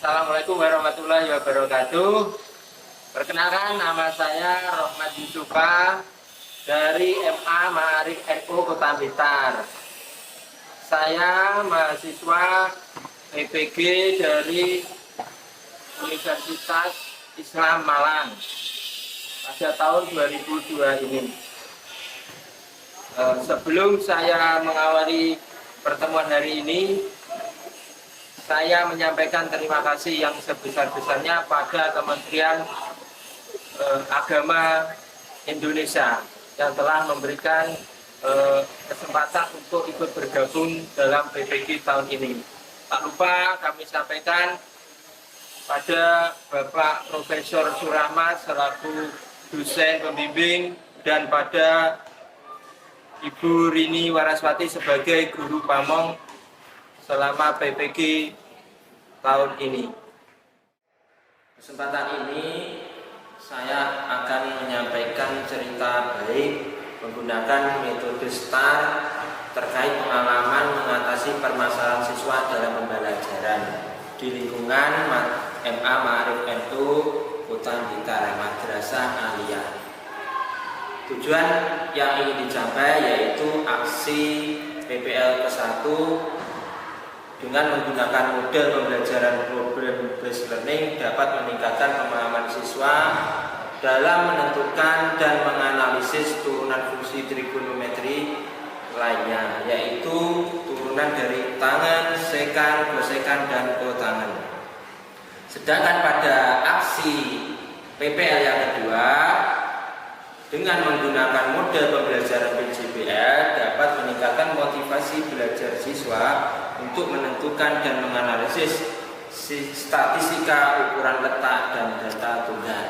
Assalamualaikum warahmatullahi wabarakatuh. Perkenalkan, nama saya Rohmat Yusufa dari MA Ma'arif NU Kota Blitar. Saya mahasiswa PPG dari Universitas Islam Malang pada tahun 2002 ini. Sebelum saya mengawali pertemuan hari ini, saya menyampaikan terima kasih yang sebesar-besarnya pada Kementerian Agama Indonesia yang telah memberikan kesempatan untuk ikut bergabung dalam PPG tahun ini. Tak lupa kami sampaikan pada Bapak Profesor Surahmat selaku dosen pembimbing dan pada Ibu Rini Waraswati sebagai guru pamong selama PPG tahun ini. Kesempatan ini saya akan menyampaikan cerita baik menggunakan metode STAR terkait pengalaman mengatasi permasalahan siswa dalam pembelajaran di lingkungan MA Ma'arif NU Kota Blitar Madrasah Aliyah. Tujuan yang ingin dicapai yaitu aksi PPL ke-1 dengan menggunakan model pembelajaran problem-based learning dapat meningkatkan pemahaman siswa dalam menentukan dan menganalisis turunan fungsi trigonometri lainnya, yaitu turunan dari tangan, sekan, kosekan, dan kotangan. Sedangkan pada aksi PPL yang kedua, dengan menggunakan model pembelajaran PJBL dapat meningkatkan motivasi belajar siswa untuk menentukan dan menganalisis statistika ukuran letak dan data tunggal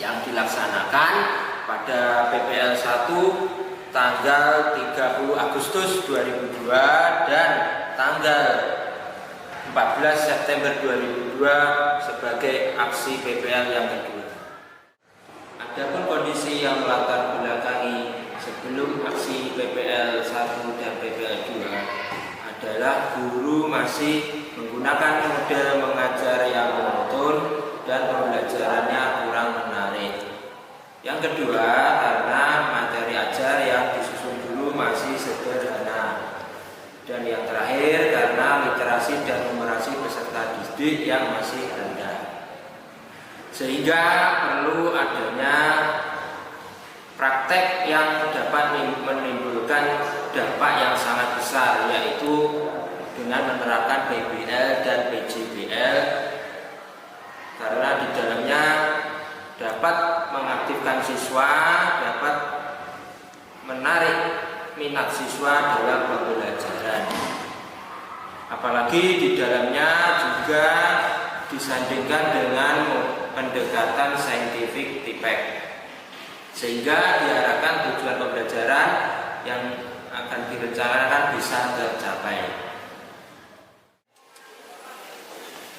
yang dilaksanakan pada PPL 1 tanggal 30 Agustus 2002 dan tanggal 14 September 2002 sebagai aksi PPL yang kedua. Adapun kondisi yang melatar belakangi sebelum aksi PPL 1 dan PPL 2 adalah guru masih menggunakan model mengajar yang monoton dan pembelajarannya kurang menarik. Yang kedua, karena materi ajar yang disusun guru masih sederhana. Dan yang terakhir, karena literasi dan numerasi peserta didik yang masih rendah. Sehingga perlu adanya praktek yang dapat menimbulkan dampak yang sangat besar, yaitu dengan menerapkan PBL dan PJBL, karena di dalamnya dapat mengaktifkan siswa, dapat menarik minat siswa dalam pembelajaran. Apalagi di dalamnya juga disandingkan dengan pendekatan scientific impact, sehingga diharapkan tujuan pembelajaran yang akan direncanakan bisa tercapai.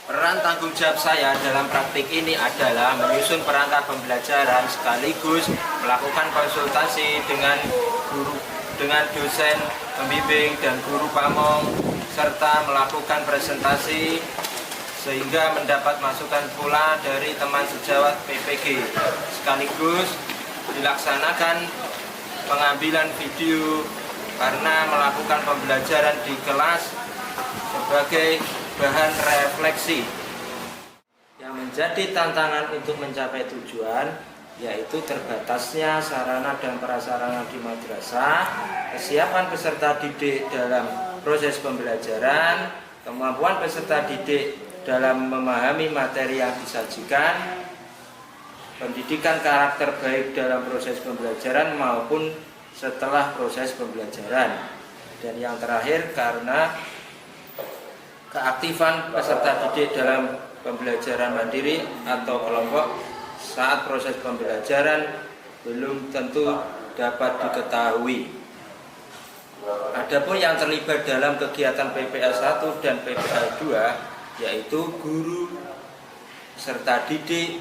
Peran tanggung jawab saya dalam praktik ini adalah menyusun perangkat pembelajaran sekaligus melakukan konsultasi dengan dosen pembimbing dan guru pamong, serta melakukan presentasi sehingga mendapat masukan pula dari teman sejawat PPG. Sekaligus dilaksanakan pengambilan video karena melakukan pembelajaran di kelas sebagai bahan refleksi. Yang menjadi tantangan untuk mencapai tujuan yaitu terbatasnya sarana dan prasarana di madrasah, kesiapan peserta didik dalam proses pembelajaran, kemampuan peserta didik dalam memahami materi yang disajikan, pendidikan karakter baik dalam proses pembelajaran maupun setelah proses pembelajaran. Dan yang terakhir, karena keaktifan peserta didik dalam pembelajaran mandiri atau kelompok saat proses pembelajaran belum tentu dapat diketahui. Adapun yang terlibat dalam kegiatan PPL 1 dan PPL 2 yaitu guru, serta didik,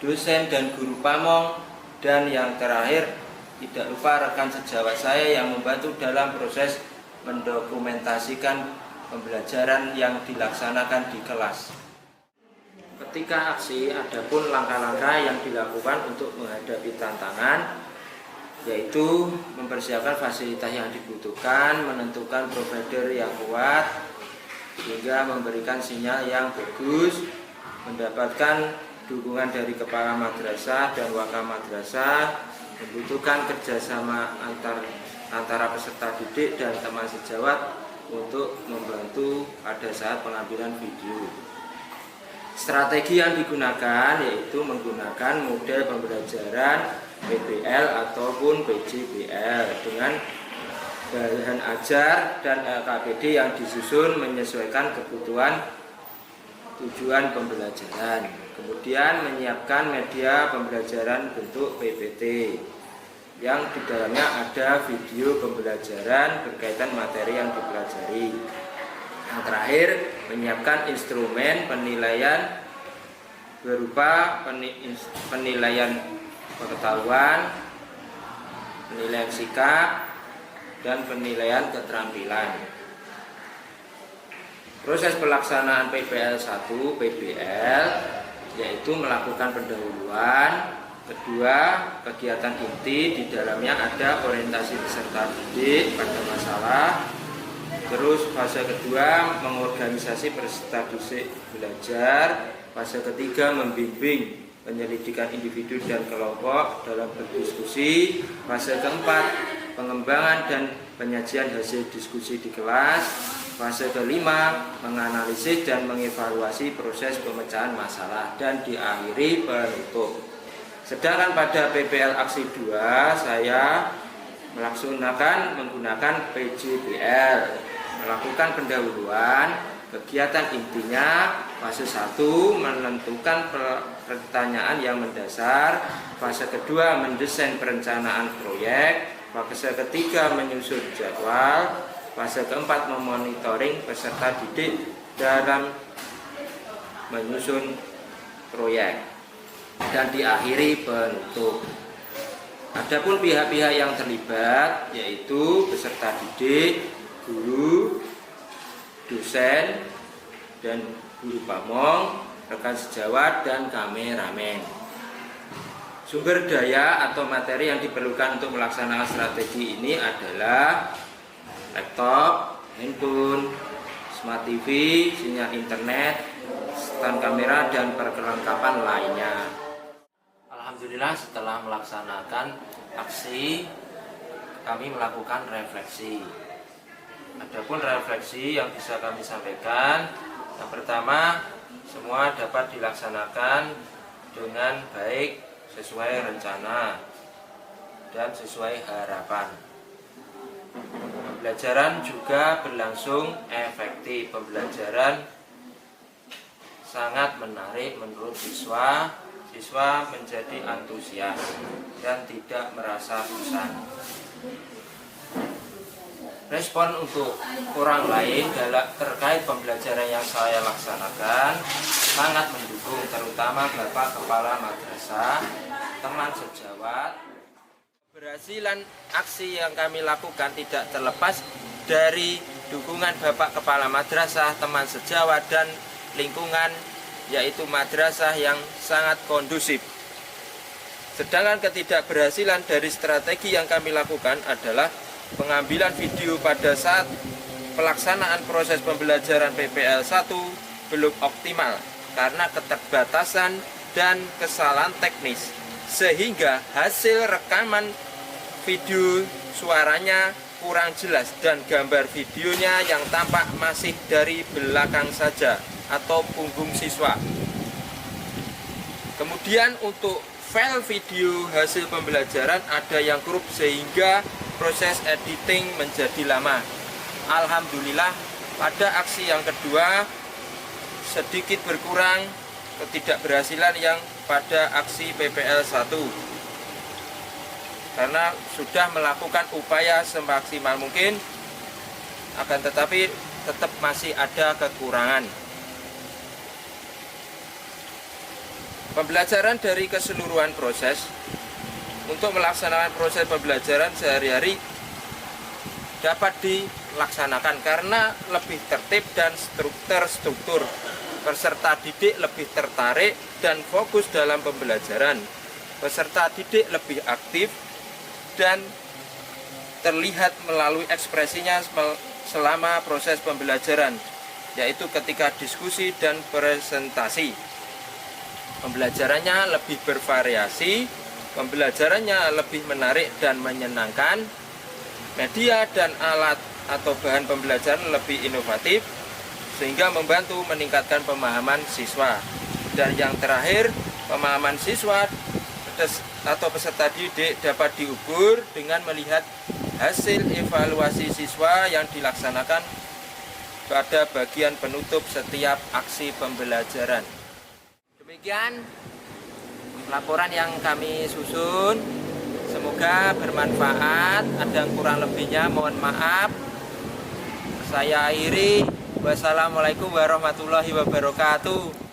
dosen dan guru pamong, dan yang terakhir tidak lupa rekan sejawat saya yang membantu dalam proses mendokumentasikan pembelajaran yang dilaksanakan di kelas. Ketika aksi, ada pun langkah-langkah yang dilakukan untuk menghadapi tantangan, yaitu mempersiapkan fasilitas yang dibutuhkan, menentukan provider yang kuat, hingga memberikan sinyal yang bagus, mendapatkan dukungan dari kepala madrasah dan wakil madrasah, membutuhkan kerjasama antara peserta didik dan teman sejawat untuk membantu pada saat pengambilan video. Strategi yang digunakan yaitu menggunakan model pembelajaran PBL ataupun PJBL dengan bahan ajar dan LKPD yang disusun menyesuaikan kebutuhan tujuan pembelajaran. Kemudian menyiapkan media pembelajaran bentuk PPT yang di dalamnya ada video pembelajaran berkaitan materi yang dipelajari. Yang terakhir, menyiapkan instrumen penilaian berupa penilaian pengetahuan, penilaian sikap, dan penilaian keterampilan. Proses pelaksanaan PPL 1 PBL yaitu melakukan pendahuluan, kedua kegiatan inti, di dalamnya ada orientasi peserta didik pada masalah, terus fase kedua mengorganisasi peserta didik belajar, fase ketiga membimbing penyelidikan individu dan kelompok dalam berdiskusi, fase keempat pengembangan dan penyajian hasil diskusi di kelas, fase kelima menganalisis dan mengevaluasi proses pemecahan masalah, dan diakhiri penutup. Sedangkan pada PPL aksi 2 saya menggunakan PJBL, melakukan pendahuluan. Kegiatan intinya fase 1 menentukan pertanyaan yang mendasar, fase kedua mendesain perencanaan proyek, fase ketiga menyusun jadwal, fase keempat memonitoring peserta didik dalam menyusun proyek, dan diakhiri penutup. Adapun pihak-pihak yang terlibat yaitu peserta didik, guru, dosen, dan guru pamong, rekan sejawat, dan kameramen. Sumber daya atau materi yang diperlukan untuk melaksanakan strategi ini adalah laptop, handphone, smart TV, sinyal internet, stand kamera, dan perlengkapan lainnya. Alhamdulillah, setelah melaksanakan aksi, kami melakukan refleksi. Adapun refleksi yang bisa kami sampaikan, yang pertama, semua dapat dilaksanakan dengan baik sesuai rencana dan sesuai harapan. Pembelajaran juga berlangsung efektif. Pembelajaran sangat menarik menurut siswa. Siswa menjadi antusias dan tidak merasa bosan. Respon untuk orang lain terkait pembelajaran yang saya laksanakan sangat mendukung, terutama Bapak Kepala Madrasah, teman sejawat. Keberhasilan aksi yang kami lakukan tidak terlepas dari dukungan Bapak Kepala Madrasah, teman sejawat, dan lingkungan, yaitu madrasah yang sangat kondusif. Sedangkan ketidakberhasilan dari strategi yang kami lakukan adalah pengambilan video pada saat pelaksanaan proses pembelajaran PPL 1 belum optimal karena keterbatasan dan kesalahan teknis, sehingga hasil rekaman video suaranya kurang jelas dan gambar videonya yang tampak masih dari belakang saja atau punggung siswa. Kemudian untuk file video hasil pembelajaran ada yang kerup sehingga proses editing menjadi lama. Alhamdulillah, pada aksi yang kedua sedikit berkurang ketidakberhasilan yang pada aksi PPL 1 karena sudah melakukan upaya semaksimal mungkin, akan tetapi tetap masih ada kekurangan. Pembelajaran dari keseluruhan proses untuk melaksanakan proses pembelajaran sehari-hari dapat laksanakan karena lebih tertib dan terstruktur. Peserta didik lebih tertarik dan fokus dalam pembelajaran. Peserta didik lebih aktif dan terlihat melalui ekspresinya selama proses pembelajaran, yaitu ketika diskusi dan presentasi. Pembelajarannya lebih bervariasi, pembelajarannya lebih menarik dan menyenangkan, media dan alat atau bahan pembelajaran lebih inovatif, sehingga membantu meningkatkan pemahaman siswa. Dan yang terakhir, pemahaman siswa atau peserta didik dapat diukur dengan melihat hasil evaluasi siswa yang dilaksanakan pada bagian penutup setiap aksi pembelajaran. Demikian laporan yang kami susun, semoga bermanfaat. Ada yang kurang lebihnya mohon maaf. Saya akhiri. Wassalamualaikum warahmatullahi wabarakatuh.